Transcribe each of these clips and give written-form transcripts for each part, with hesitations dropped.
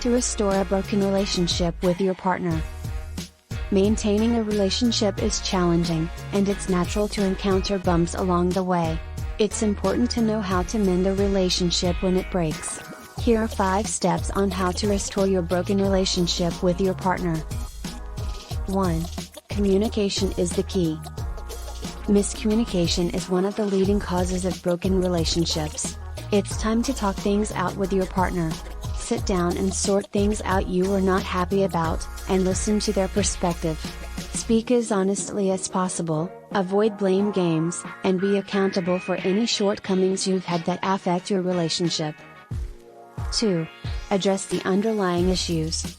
to restore a broken relationship with your partner. Maintaining a relationship is challenging, and it's natural to encounter bumps along the way. It's important to know how to mend a relationship when it breaks. Here are 5 steps on how to restore your broken relationship with your partner. 1. Communication is the key. Miscommunication is one of the leading causes of broken relationships. It's time to talk things out with your partner. Sit down and sort things out you are not happy about, and listen to their perspective. Speak as honestly as possible, avoid blame games, and be accountable for any shortcomings you've had that affect your relationship. 2. Address the underlying issues.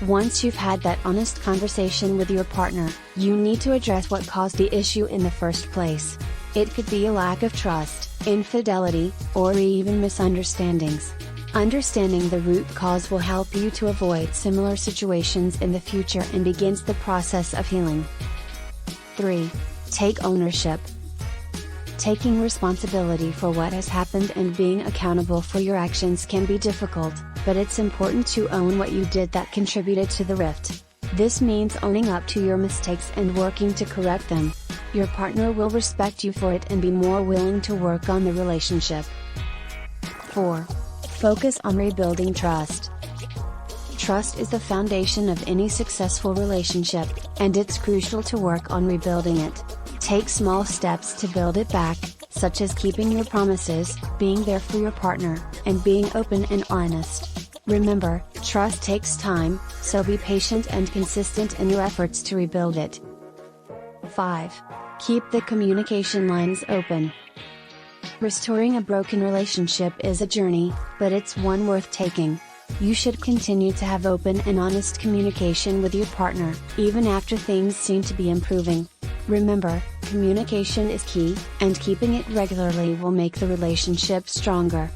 Once you've had that honest conversation with your partner, you need to address what caused the issue in the first place. It could be a lack of trust, infidelity, or even misunderstandings. Understanding the root cause will help you to avoid similar situations in the future and begins the process of healing. 3. Take ownership. Taking responsibility for what has happened and being accountable for your actions can be difficult, but it's important to own what you did that contributed to the rift. This means owning up to your mistakes and working to correct them. Your partner will respect you for it and be more willing to work on the relationship. 4. Focus on rebuilding trust. Trust is the foundation of any successful relationship, and it's crucial to work on rebuilding it. Take small steps to build it back, such as keeping your promises, being there for your partner, and being open and honest. Remember, trust takes time, so be patient and consistent in your efforts to rebuild it. 5. Keep the communication lines open. Restoring a broken relationship is a journey, but it's one worth taking. You should continue to have open and honest communication with your partner, even after things seem to be improving. Remember, communication is key, and keeping it regularly will make the relationship stronger.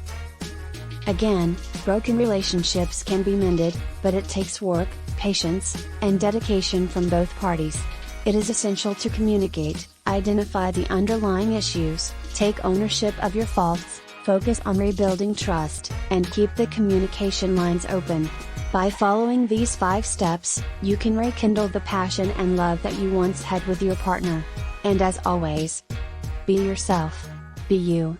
Again, broken relationships can be mended, but it takes work, patience, and dedication from both parties. It is essential to communicate, identify the underlying issues, take ownership of your faults, focus on rebuilding trust, and keep the communication lines open. By following these 5 steps, you can rekindle the passion and love that you once had with your partner. And as always, be yourself. Be you.